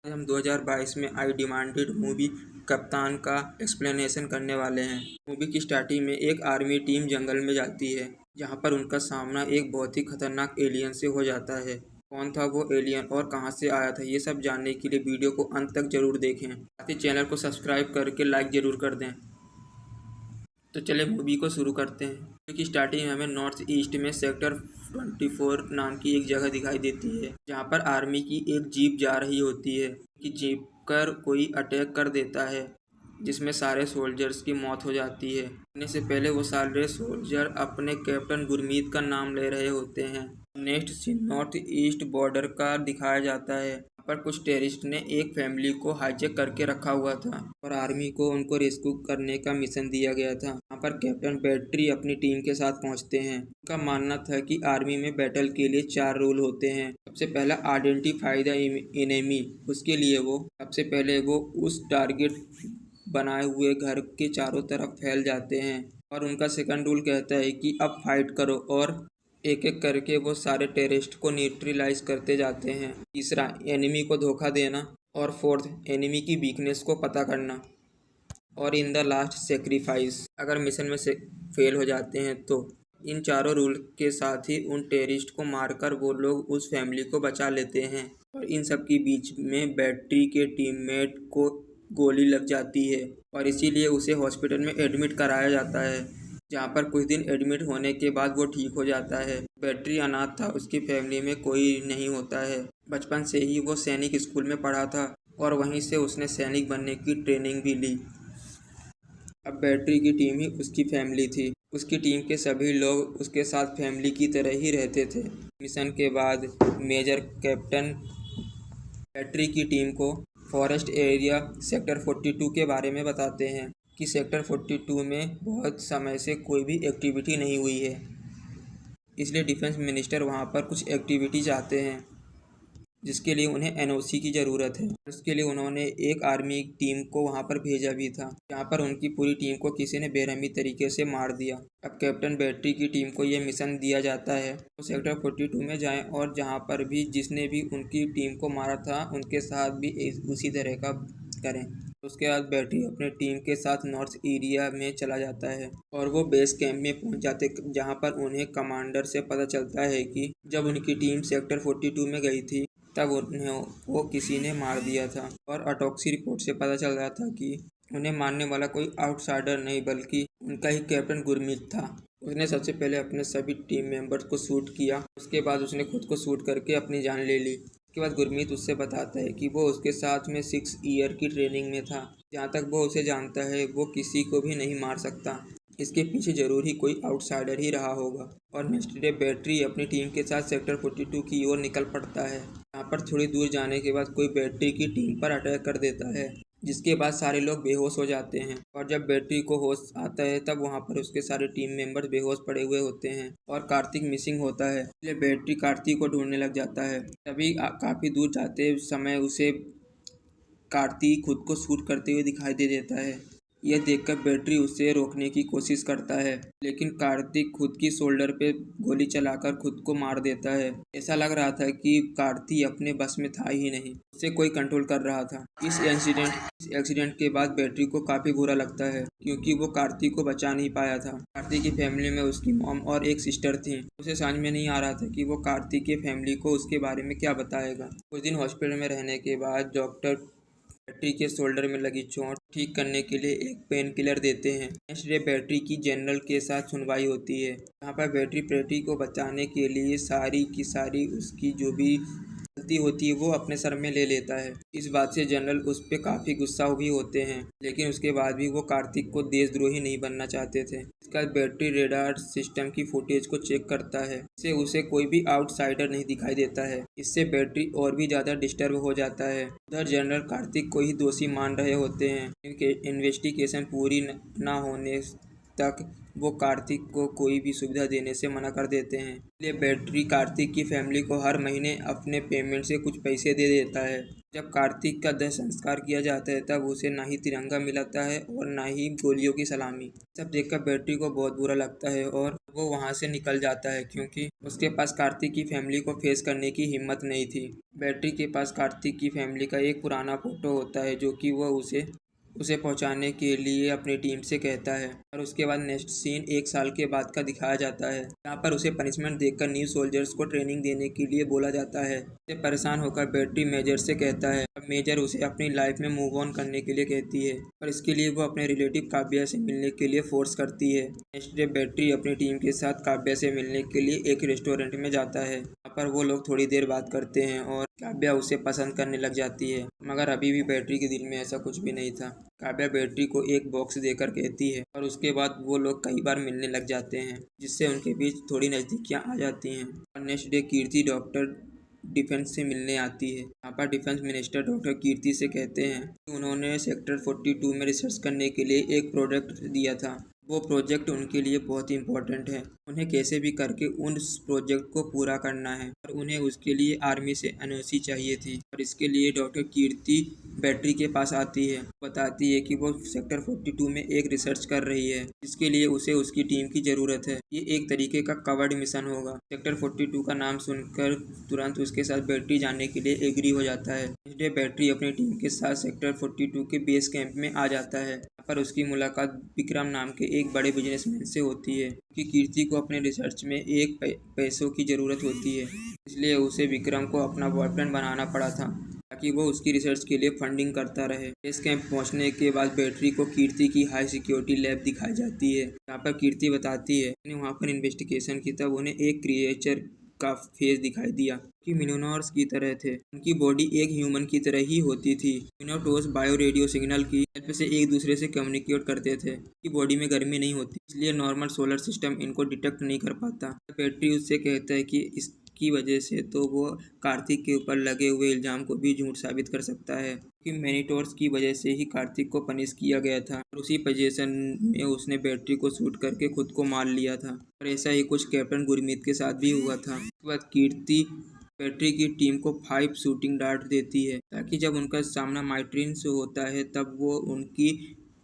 आज हम 2022 में आई डिमांडेड मूवी कप्तान का एक्सप्लेनेशन करने वाले हैं। मूवी की स्टार्टिंग में एक आर्मी टीम जंगल में जाती है, जहां पर उनका सामना एक बहुत ही खतरनाक एलियन से हो जाता है। कौन था वो एलियन और कहां से आया था, ये सब जानने के लिए वीडियो को अंत तक जरूर देखें। साथ ही चैनल को सब्सक्राइब करके लाइक जरूर कर दें। तो चलिए मूवी को शुरू करते हैं। मूवी की स्टार्टिंग में हमें नॉर्थ ईस्ट में सेक्टर 24 नाम की एक जगह दिखाई देती है, जहां पर आर्मी की एक जीप जा रही होती है कि जीप पर कोई अटैक कर देता है, जिसमें सारे सोल्जर्स की मौत हो जाती है। मरने से पहले वो सारे सोल्जर अपने कैप्टन गुरमीत का नाम ले रहे होते हैं। Next scene north east border का दिखाया जाता है। पर कुछ टेररिस्ट ने एक फैमिली को हाईजैक करके रखा हुआ था और आर्मी को उनको रेस्क्यू करने का मिशन दिया गया था। यहाँ पर कैप्टन बैटरी अपनी टीम के साथ पहुंचते हैं। उनका मानना था कि आर्मी में बैटल के लिए 4 रूल होते हैं। सबसे पहला आइडेंटिफाई द एनिमी। उसके लिए वो सबसे पहले वो उस टारगेट बनाए हुए घर के चारों तरफ फैल जाते हैं। और उनका सेकंड रूल कहता है कि अब फाइट करो, और एक एक करके वो सारे टेररिस्ट को न्यूट्रलाइज करते जाते हैं। तीसरा, एनिमी को धोखा देना। और फोर्थ, एनिमी की वीकनेस को पता करना। और इन द लास्ट, सेक्रीफाइस। अगर मिशन में से फेल हो जाते हैं तो इन चारों रूल के साथ ही उन टेररिस्ट को मारकर वो लोग उस फैमिली को बचा लेते हैं। और इन सब के बीच में बैटरी के टीममेट को गोली लग जाती है और इसीलिए उसे हॉस्पिटल में एडमिट कराया जाता है, जहाँ पर कुछ दिन एडमिट होने के बाद वो ठीक हो जाता है। बैटरी अनाथ था, उसकी फैमिली में कोई नहीं होता है। बचपन से ही वो सैनिक स्कूल में पढ़ा था और वहीं से उसने सैनिक बनने की ट्रेनिंग भी ली। अब बैटरी की टीम ही उसकी फैमिली थी। उसकी टीम के सभी लोग उसके साथ फैमिली की तरह ही रहते थे। मिशन के बाद मेजर कैप्टन बैटरी की टीम को फॉरेस्ट एरिया सेक्टर 42 के बारे में बताते हैं कि सेक्टर 42 में बहुत समय से कोई भी एक्टिविटी नहीं हुई है, इसलिए डिफेंस मिनिस्टर वहां पर कुछ एक्टिविटी चाहते हैं, जिसके लिए उन्हें एनओसी की ज़रूरत है। उसके लिए उन्होंने एक आर्मी टीम को वहां पर भेजा भी था, जहां पर उनकी पूरी टीम को किसी ने बेरहमी तरीके से मार दिया। अब कैप्टन बैटरी की टीम को ये मिशन दिया जाता है वो सेक्टर 42 में जाएं और जहां पर भी जिसने भी उनकी टीम को मारा था उनके साथ भी उसी तरह का करें। उसके बाद बैटरी अपने टीम के साथ नॉर्थ एरिया में चला जाता है और वो बेस कैंप में पहुंच जाते, जहां पर उन्हें कमांडर से पता चलता है कि जब उनकी टीम सेक्टर 42 में गई थी तब उन्हें वो किसी ने मार दिया था। और ऑटोप्सी रिपोर्ट से पता चल रहा था कि उन्हें मारने वाला कोई आउटसाइडर नहीं बल्कि उनका ही कैप्टन गुरमीत था। उसने सबसे पहले अपने सभी टीम मेंबर्स को शूट किया, उसके बाद उसने खुद को शूट करके अपनी जान ले ली। उसके बाद गुरमीत उससे बताता है कि वो उसके साथ में 6 ईयर की ट्रेनिंग में था। जहाँ तक वो उसे जानता है वो किसी को भी नहीं मार सकता, इसके पीछे जरूर ही कोई आउटसाइडर ही रहा होगा। और नेक्स्ट डे बैटरी अपनी टीम के साथ सेक्टर 42 की ओर निकल पड़ता है। यहाँ पर थोड़ी दूर जाने के बाद कोई बैटरी की टीम पर अटैक कर देता है, जिसके बाद सारे लोग बेहोश हो जाते हैं। और जब बैटरी को होश आता है तब वहाँ पर उसके सारे टीम मेंबर्स बेहोश पड़े हुए होते हैं और कार्तिक मिसिंग होता है, इसलिए बैटरी कार्तिक को ढूंढने लग जाता है। तभी काफ़ी दूर जाते समय उसे कार्तिक खुद को शूट करते हुए दिखाई दे देता है। यह देखकर बैटरी उसे रोकने की कोशिश करता है, लेकिन कार्तिक खुद की शोल्डर पे गोली चलाकर खुद को मार देता है। ऐसा लग रहा था कि कार्तिक अपने बस में था ही नहीं, उसे कोई कंट्रोल कर रहा था। इस एक्सीडेंट के बाद बैटरी को काफ़ी बुरा लगता है, क्योंकि वो कार्तिक को बचा नहीं पाया था। कार्तिक की फैमिली में उसकी मॉम और एक सिस्टर थी। उसे समझ में नहीं आ रहा था कि वो कार्तिक के फैमिली को उसके बारे में क्या बताएगा। कुछ दिन हॉस्पिटल में रहने के बाद डॉक्टर बैटरी के शोल्डर में लगी चोट ठीक करने के लिए एक पेन किलर देते हैं। नेक्स्ट डे बैटरी की जनरल के साथ सुनवाई होती है, यहाँ पर बैटरी को बचाने के लिए सारी की सारी उसकी जो भी गलती होती है वो अपने सर में ले लेता है। इस बात से जनरल उस पर काफ़ी गुस्सा भी होते हैं, लेकिन उसके बाद भी वो कार्तिक को देशद्रोही नहीं बनना चाहते थे। इसका बैटरी रेडार सिस्टम की फुटेज को चेक करता है, इससे उसे कोई भी आउटसाइडर नहीं दिखाई देता है। इससे बैटरी और भी ज़्यादा डिस्टर्ब हो जाता है। उधर जनरल कार्तिक को ही दोषी मान रहे होते हैं। इनके इन्वेस्टिगेशन पूरी न होने तक वो कार्तिक को कोई भी सुविधा देने से मना कर देते हैं। इसलिए बैटरी कार्तिक की फैमिली को हर महीने अपने पेमेंट से कुछ पैसे दे देता है। जब कार्तिक का दाह संस्कार किया जाता है तब उसे ना ही तिरंगा मिलता है और ना ही गोलियों की सलामी। सब देखकर बैटरी को बहुत बुरा लगता है और वो वहाँ से निकल जाता है, क्योंकि उसके पास कार्तिक की फैमिली को फेस करने की हिम्मत नहीं थी। बैटरी के पास कार्तिक की फैमिली का एक पुराना फोटो होता है जो कि वह उसे पहुंचाने के लिए अपनी टीम से कहता है। और उसके बाद नेक्स्ट सीन 1 साल के बाद का दिखाया जाता है, जहाँ पर उसे पनिशमेंट देकर न्यू सोल्जर्स को ट्रेनिंग देने के लिए बोला जाता है। इससे परेशान होकर बैटरी मेजर से कहता है। अब मेजर उसे अपनी लाइफ में मूव ऑन करने के लिए कहती है और इसके लिए वो अपने रिलेटिव काव्या से मिलने के लिए फोर्स करती है। नेक्स्ट डे बैटरी अपनी टीम के साथ काव्या से मिलने के लिए एक रेस्टोरेंट में जाता है। यहाँ पर वो लोग थोड़ी देर बात करते हैं और काव्या उसे पसंद करने लग जाती है, मगर अभी भी बैटरी के दिल में ऐसा कुछ भी नहीं था। काव्या बैटरी को एक बॉक्स देकर कहती है और उसके बाद वो लोग कई बार मिलने लग जाते हैं, जिससे उनके बीच थोड़ी नज़दीकियाँ आ जाती हैं। और नेक्स्ट डे कीर्ति डॉक्टर डिफेंस से मिलने आती है। यहाँ पर डिफेंस मिनिस्टर डॉक्टर कीर्ति से कहते हैं कि उन्होंने सेक्टर 42 में रिसर्च करने के लिए एक प्रोजेक्ट दिया था। वो प्रोजेक्ट उनके लिए बहुत ही इम्पोर्टेंट है। उन्हें कैसे भी करके उस प्रोजेक्ट को पूरा करना है और उन्हें उसके लिए आर्मी से एनओसी चाहिए थी। और इसके लिए डॉक्टर कीर्ति बैटरी के पास आती है, बताती है कि वो सेक्टर 42 में एक रिसर्च कर रही है, जिसके लिए उसे उसकी टीम की ज़रूरत है। ये एक तरीके का कवर्ड मिशन होगा। सेक्टर 42 का नाम सुनकर तुरंत उसके साथ बैटरी जाने के लिए एग्री हो जाता है। इसलिए बैटरी अपनी टीम के साथ सेक्टर 42 के बेस कैंप में आ जाता है। पर उसकी मुलाकात विक्रम नाम के एक बड़े बिजनेसमैन से होती है, कि कीर्ति को अपने रिसर्च में एक पैसों की ज़रूरत होती है। इसलिए उसे विक्रम को अपना बॉयफ्रेंड बनाना पड़ा था, ताकि वो उसकी रिसर्च के लिए फंडिंग करता रहे। बेस कैंप पहुंचने के बाद बैटरी को कीर्ति की हाई सिक्योरिटी लैब दिखाई जाती है। यहाँ पर कीर्ति बताती है कि वहाँ पर इन्वेस्टिगेशन की तब उन्हें एक क्रिएचर का फेस दिखाई दिया कि मिनोटॉर्स की तरह थे। उनकी बॉडी एक ह्यूमन की तरह ही होती थी। मिनोटॉर्स बायो रेडियो सिग्नल की हेल्प से एक दूसरे से कम्युनिकेट करते थे। उनकी बॉडी में गर्मी नहीं होती, इसलिए नॉर्मल सोलर सिस्टम इनको डिटेक्ट नहीं कर पाता। बैटरी उससे कहता है कि इसकी वजह से तो वो कार्तिक के ऊपर लगे हुए इल्ज़ाम को भी झूठ साबित कर सकता है, कि मिनोटॉर्स की वजह से ही कार्तिक को पनिश किया गया था और उसी पोजीशन में उसने बैटरी को शूट करके खुद को मार लिया था। और ऐसा ही कुछ कैप्टन गुरमीत के साथ भी हुआ था। उसके बाद कीर्ति बैटरी की टीम को 5 शूटिंग डार्ट देती है, ताकि जब उनका सामना माइट्रिन से होता है तब वो उनकी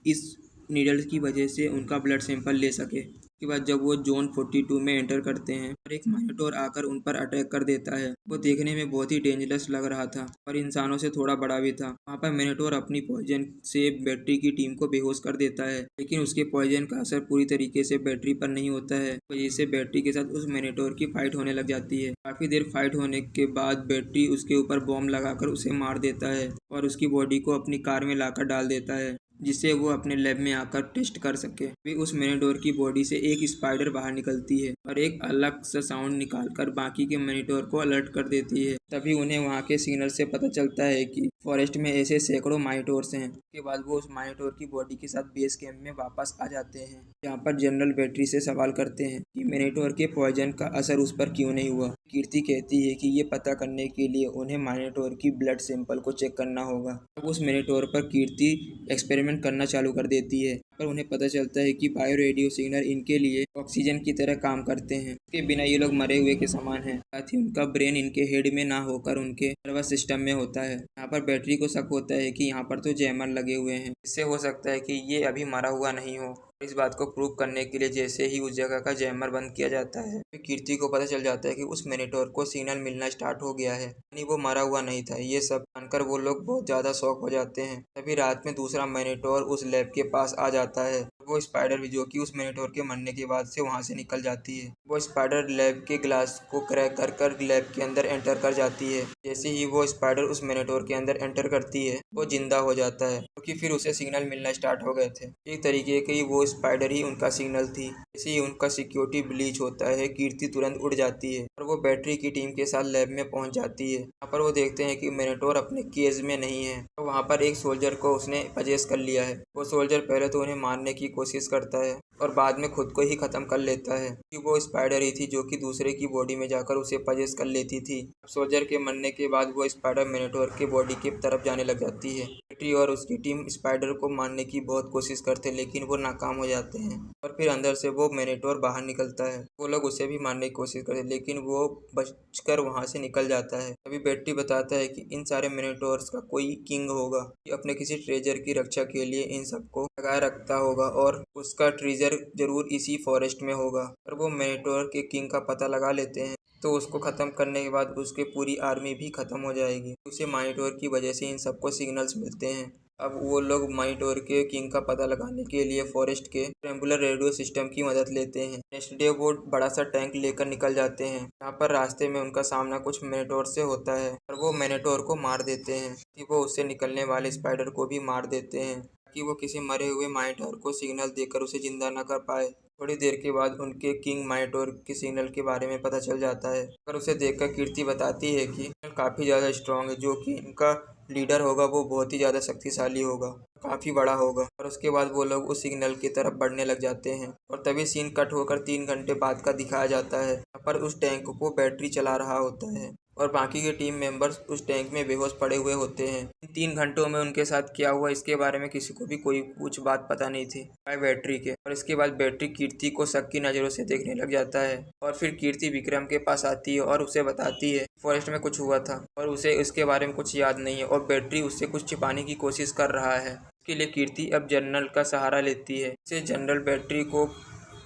इस नीडल्स की वजह से उनका ब्लड सैंपल ले सके। उसके बाद जब वो जोन 42 में एंटर करते हैं और एक माइनोटॉर आकर उन पर अटैक कर देता है। वो देखने में बहुत ही डेंजरस लग रहा था और इंसानों से थोड़ा बड़ा भी था। वहाँ पर मिनोटॉर अपनी पॉइजन से बैटरी की टीम को बेहोश कर देता है, लेकिन उसके पॉइजन का असर पूरी तरीके से बैटरी पर नहीं होता है। वजह से बैटरी के साथ उस मिनोटॉर की फाइट होने लग जाती है। काफी देर फाइट होने के बाद बैटरी उसके ऊपर बॉम्ब लगाकर उसे मार देता है और उसकी बॉडी को अपनी कार में लाकर डाल देता है, जिससे वो अपने लैब में आकर टेस्ट कर सके। फिर उस मिनोटॉर की बॉडी से एक स्पाइडर बाहर निकलती है और एक अलग सा साउंड निकालकर बाकी के मिनोटॉर को अलर्ट कर देती है। तभी उन्हें वहाँ के सिग्नल से पता चलता है कि फॉरेस्ट में ऐसे सैकड़ों माइनोटॉर्स हैं। उसके बाद वो उस माइनोटॉर की बॉडी के साथ बेस कैंप में वापस आ जाते हैं, जहाँ पर जनरल बैटरी से सवाल करते हैं कि मिनोटॉर के पॉइजन का असर उस पर क्यों नहीं हुआ। कीर्ति कहती है कि ये पता करने के लिए उन्हें मिनोटॉर की ब्लड सैंपल को चेक करना होगा। अब उस मिनोटॉर पर कीर्ति एक्सपेरिमेंट करना चालू कर देती है, पर उन्हें पता चलता है कि बायो रेडियो सिग्नल इनके लिए ऑक्सीजन की तरह काम करते हैं। इसके बिना ये लोग मरे हुए के समान हैं। साथ ही उनका ब्रेन इनके हेड में ना होकर उनके नर्वस सिस्टम में होता है। यहाँ पर बैटरी को शक होता है कि यहाँ पर तो जैमर लगे हुए हैं, इससे हो सकता है कि ये अभी मरा हुआ नहीं हो। इस बात को प्रूव करने के लिए जैसे ही उस जगह का जैमर बंद किया जाता है, फिर कीर्ति को पता चल जाता है कि उस मिनोटॉर को सिग्नल मिलना स्टार्ट हो गया है, यानी वो मरा हुआ नहीं था। ये सब जानकर वो लोग बहुत ज़्यादा शॉक हो जाते हैं। तभी रात में दूसरा मिनोटॉर उस लैब के पास आ जाता है। वो स्पाइडर भी, जो कि उस मिनोटॉर के मरने के बाद से वहाँ से निकल जाती है। वो स्पाइडर लैब के ग्लास को क्रैक कर लैब के अंदर एंटर कर जाती है। जैसे ही वो स्पाइडर उस मिनोटॉर के अंदर एंटर करती है, वो जिंदा हो जाता है, क्योंकि फिर उसे सिग्नल मिलना स्टार्ट हो गए थे। एक तरीके की वो स्पाइडर ही उनका सिग्नल थी। जैसे ही उनका सिक्योरिटी ब्लीच होता है, कीर्ति तुरंत उड़ जाती है और वो बैटरी की टीम के साथ लैब में पहुंच जाती है। यहाँ पर वो देखते हैं कि मिनोटॉर अपने केज में नहीं है, तो वहाँ पर एक सोल्जर को उसने पजेस कर लिया है। वो सोल्जर पहले तो उन्हें मारने की कोशिश करता है और बाद में खुद को ही खत्म कर लेता है, कि वो स्पाइडर ही थी जो कि दूसरे की बॉडी में जाकर उसे पजेस कर लेती थी। सोल्जर के मरने के बाद वो स्पाइडर मिनोटॉर के बॉडी की तरफ जाने लग जाती है। बैटरी और उसकी टीम स्पाइडर को मारने की बहुत कोशिश करते हैं, लेकिन वो नाकाम हो जाते हैं और फिर अंदर से वो मिनोटॉर बाहर निकलता है। वो लोग उसे भी मारने की कोशिश करते हैं, लेकिन वो बचकर वहाँ से निकल जाता है। अभी बैटरी बताता है कि इन सारे मिनोटॉर्स का कोई किंग होगा, कि अपने किसी ट्रेजर की रक्षा के लिए इन सबको लगाए रखता होगा और उसका ट्रेजर जरूर इसी फॉरेस्ट में होगा। और वो मिनोटॉर के किंग का पता लगा लेते हैं, तो उसको ख़त्म करने के बाद उसकी पूरी आर्मी भी ख़त्म हो जाएगी। उसे मिनोटॉर की वजह से इन सबको सिग्नल्स मिलते हैं। अब वो लोग मिनोटॉर के किंग का पता लगाने के लिए फॉरेस्ट के ट्रेम्बुलर रेडियो सिस्टम की मदद लेते हैं। नेक्स्ट डे वो बड़ा सा टैंक लेकर निकल जाते हैं। यहाँ पर रास्ते में उनका सामना कुछ मिनोटॉर से होता है और वो मिनोटॉर को मार देते हैं कि वो उससे निकलने वाले स्पाइडर को भी मार देते हैं, ताकि वो किसी मरे हुए मिनोटॉर को सिग्नल देकर उसे जिंदा न कर पाए। थोड़ी देर के बाद उनके किंग मिनोटॉर के सिग्नल के बारे में पता चल जाता है और उसे देखकर कीर्ति बताती है कि काफ़ी ज़्यादा स्ट्रांग है, जो कि इनका लीडर होगा वो बहुत ही ज़्यादा शक्तिशाली होगा, काफ़ी बड़ा होगा। और उसके बाद वो लोग उस सिग्नल की तरफ बढ़ने लग जाते हैं और तभी सीन कट होकर 3 घंटे बाद का दिखाया जाता है। यहाँ पर उस टैंक को बैटरी चला रहा होता है और बाकी के टीम मेंबर्स उस टैंक में बेहोश पड़े हुए होते हैं। इन 3 घंटों में उनके साथ क्या हुआ इसके बारे में किसी को भी कोई कुछ बात पता नहीं थी, बाय बैटरी के। और इसके बाद बैटरी कीर्ति को शक की नज़रों से देखने लग जाता है और फिर कीर्ति विक्रम के पास आती है और उसे बताती है फॉरेस्ट में कुछ हुआ था और उसे इसके बारे में कुछ याद नहीं है और बैटरी उससे कुछ छिपाने की कोशिश कर रहा है। इसके लिए कीर्ति अब जनरल का सहारा लेती है। इसे जनरल बैटरी को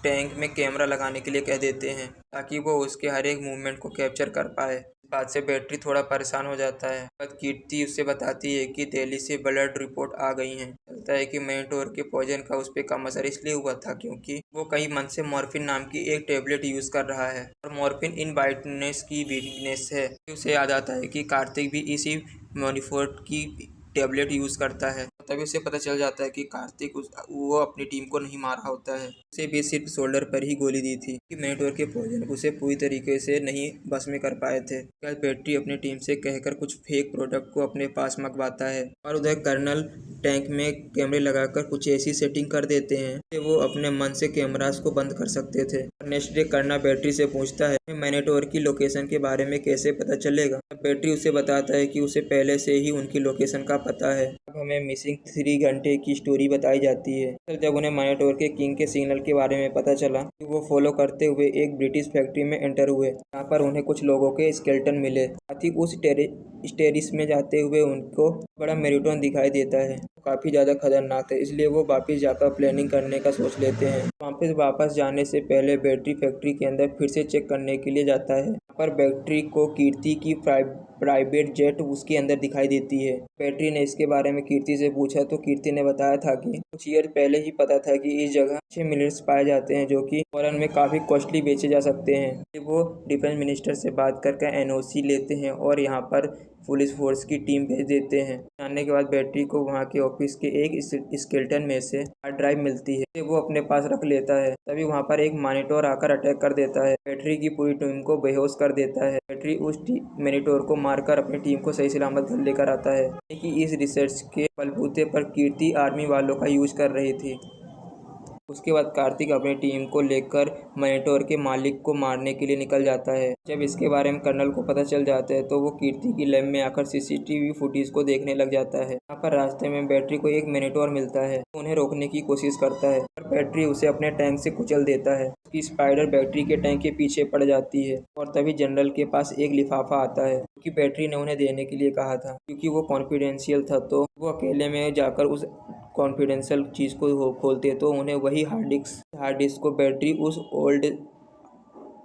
टैंक में कैमरा लगाने के लिए कह देते हैं, ताकि वो उसके हर एक मूवमेंट को कैप्चर कर पाए। इस बात से बैटरी थोड़ा परेशान हो जाता है। बाद कीर्ति उससे बताती है कि दिल्ली से ब्लड रिपोर्ट आ गई हैं। चलता है कि मिनोटॉर के पॉइजन का उस पर कम असर इसलिए हुआ था क्योंकि वो कई मंथ से मॉर्फिन नाम की एक टेबलेट यूज कर रहा है और मॉर्फिन इन वाइटनेस की वीकनेस है। उसे याद आता है कि कार्तिक भी इसी मोनिफोर्ट की टेबलेट यूज़ करता है। तभी उसे पता चल जाता है कि कार्तिक वो अपनी टीम को नहीं मारा होता है, उसे भी सिर्फ शोल्डर पर ही गोली दी थी कि मिनोटॉर के पॉइजन उसे पूरी तरीके से नहीं बस में कर पाए थे। क्या बैटरी अपनी टीम से कहकर कुछ फेक प्रोडक्ट को अपने पास मंगवाता है और उधर कर्नल टैंक में कैमरे लगाकर कुछ ऐसी सेटिंग कर देते हैं कि वो अपने मन से कैमरास को बंद कर सकते थे। नेक्स्ट डे कर्नल बैटरी से पूछता है मिनोटॉर की लोकेशन के बारे में कैसे पता चलेगा। बैटरी उसे बताता है कि उसे पहले से ही उनकी लोकेशन का पता है। अब हमें मिसिंग 3 घंटे की स्टोरी बताई जाती है। फिर जब उन्हें मिनोटॉर के किंग के सिग्नल के बारे में पता चला कि वो फॉलो करते हुए एक ब्रिटिश फैक्ट्री में एंटर हुए, यहाँ पर उन्हें कुछ लोगों के स्केलेटन मिले। साथ ही उस टेरिस में जाते हुए उनको बड़ा मैराथन दिखाई देता है, काफ़ी ज़्यादा खतरनाक है, इसलिए वो वापस जाकर प्लानिंग करने का सोच लेते हैं। वापस जाने से पहले बैटरी फैक्ट्री के अंदर फिर से चेक करने के लिए जाता है। पर बैटरी को कीर्ति की प्राइवेट जेट उसके अंदर दिखाई देती है। बैटरी ने इसके बारे में कीर्ति से पूछा तो कीर्ति ने बताया था कि कुछ ईयर पहले ही पता था कि इस जगह अच्छे मिनरल्स पाए जाते हैं जो कि फॉरेन में काफ़ी कॉस्टली बेचे जा सकते हैं। वो डिफेंस मिनिस्टर से बात करके एनओसी लेते हैं और यहाँ पर पुलिस फोर्स की टीम भेज देते हैं। जानने के बाद बैटरी को वहाँ के ऑफिस के एक स्केलेटन में से हार्ड ड्राइव मिलती है, वो अपने पास रख लेता है। तभी वहाँ पर एक मिनोटॉर आकर अटैक कर देता है, बैटरी की पूरी टीम को बेहोश कर देता है। बैटरी उस मिनोटॉर को मारकर अपनी टीम को सही सलामत घर लेकर आता है कि इस रिसर्च के बलबूते पर कीर्ति आर्मी वालों का यूज कर रही थी। उसके बाद कार्तिक अपनी टीम को लेकर मिनोटॉर के मालिक को मारने के लिए निकल जाता है। जब इसके बारे में कर्नल को पता चल जाता है तो वो कीर्ति की लैब में आकर सीसीटीवी फुटेज को देखने लग जाता है। यहाँ पर रास्ते में बैटरी को एक मिनोटॉर मिलता है, उन्हें रोकने की कोशिश करता है पर बैटरी उसे अपने टैंक से कुचल देता है। उसकी स्पाइडर बैटरी के टैंक के पीछे पड़ जाती है और तभी जनरल के पास एक लिफाफा आता है क्योंकि बैटरी ने उन्हें देने के लिए कहा था, क्योंकि वो कॉन्फिडेंशियल था। तो वो अकेले में जाकर उस कॉन्फिडेंशियल चीज़ को खोलते तो उन्हें वही हार्ड डिस्क को बैटरी उस ओल्ड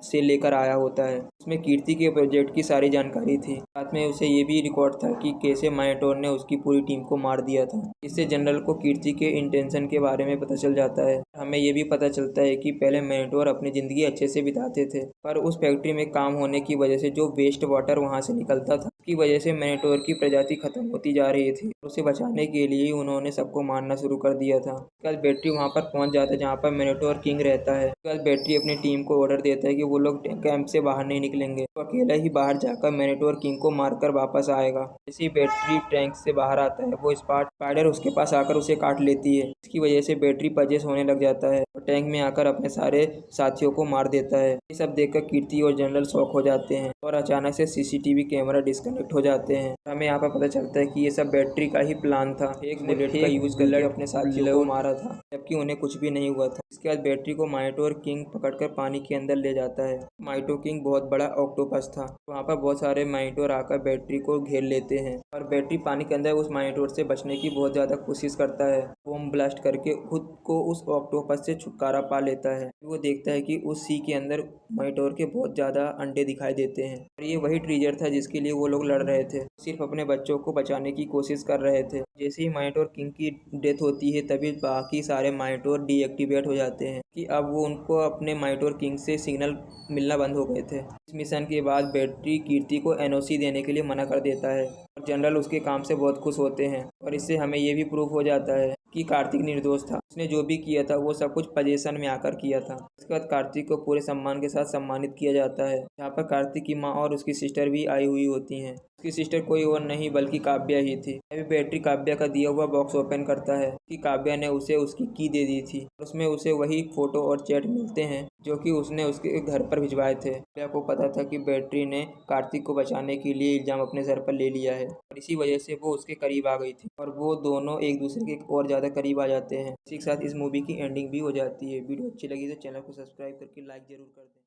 से लेकर आया होता है। उसमें कीर्ति के प्रोजेक्ट की सारी जानकारी थी, साथ में उसे ये भी रिकॉर्ड था कि कैसे मिनोटॉर ने उसकी पूरी टीम को मार दिया था। इससे जनरल को कीर्ति के इंटेंशन के बारे में पता चल जाता है। हमें ये भी पता चलता है कि पहले मिनोटॉर अपनी ज़िंदगी अच्छे से बिताते थे, पर उस फैक्ट्री में काम होने की वजह से जो वेस्ट वाटर वहाँ से निकलता था उसकी वजह से मिनोटॉर की प्रजाति खत्म होती जा रही थी। उसे बचाने के लिए उन्होंने सबको मारना शुरू कर दिया था। कल बैटरी वहाँ पर पहुँच जाता है जहाँ पर मिनोटॉर किंग रहता है। कल बैटरी अपनी टीम को ऑर्डर देता है कि वो लोग कैंप से बाहर नहीं निकलेंगे, तो अकेला ही बाहर जाकर मिनोटॉर किंग को मारकर वापस आएगा। जैसे ही बैटरी टैंक से बाहर आता है वो स्पाइडर उसके पास आकर उसे काट लेती है। इसकी वजह से बैटरी पजेस होने लग लग जाता है और टैंक में आकर अपने सारे साथियों को मार देता है। ये सब देखकर कीर्ति और जनरल शॉक हो जाते हैं और अचानक से सीसीटीवी कैमरा डिस्कनेक्ट हो जाते हैं। हमें यहाँ पर पता चलता है कि ये सब बैटरी का ही प्लान था। एक बुलेट का यूज करके अपने साथियों को मारा था, जबकि उन्हें कुछ भी नहीं हुआ था। इसके बाद बैटरी को माइटोर किंग पकड़कर पानी के अंदर ले जाता है। माइटोर किंग बहुत बड़ा ऑक्टोपस था। वहाँ पर बहुत सारे माइटोर आकर बैटरी को घेर लेते हैं और बैटरी पानी के अंदर उस माइटोर से बचने की बहुत ज़्यादा कोशिश करता है। बॉम्ब ब्लास्ट करके खुद को उस ऑक्टोपस से छुटकारा पा लेता है। वो देखता है कि उस सी के अंदर माइटोर के बहुत ज़्यादा अंडे दिखाई देते हैं और ये वही ट्रीजर था जिसके लिए वो लोग लड़ रहे थे। सिर्फ अपने बच्चों को बचाने की कोशिश कर रहे थे। जैसे ही माइटोर किंग की डेथ होती है तभी बाकी सारे माइटोर डीएक्टिवेट हो जाते हैं कि अब वो उनको अपने माइटोर किंग से सिग्नल मिलना बंद हो गए थे। इस मिशन के बाद बैटरी कीर्ति को एनओसी देने के लिए मना कर देता है और जनरल उसके काम से बहुत खुश होते हैं और इससे हमें ये भी प्रूफ हो जाता है कि कार्तिक निर्दोष था। उसने जो भी किया था वो सब कुछ पोजीशन में आकर किया था। उसके बाद कार्तिक को पूरे सम्मान के साथ सम्मानित किया जाता है। यहाँ पर कार्तिक की माँ और उसकी सिस्टर भी आई हुई होती हैं। उसकी सिस्टर कोई और नहीं बल्कि काव्या ही थी। अभी बैटरी काव्या का दिया हुआ बॉक्स ओपन करता है कि काव्या ने उसे उसकी की दे दी थी। उसमें उसे वही फोटो और चैट मिलते हैं जो कि उसने उसके घर पर भिजवाए थे। काव्या को पता था कि बैटरी ने कार्तिक को बचाने के लिए इल्जाम अपने सर पर ले लिया है और इसी वजह से वो उसके करीब आ गई थी और वो दोनों एक दूसरे के और ज़्यादा करीब आ जाते हैं। इसी के साथ इस मूवी की एंडिंग भी हो जाती है। वीडियो अच्छी लगी तो चैनल को सब्सक्राइब करके लाइक ज़रूर कर दें।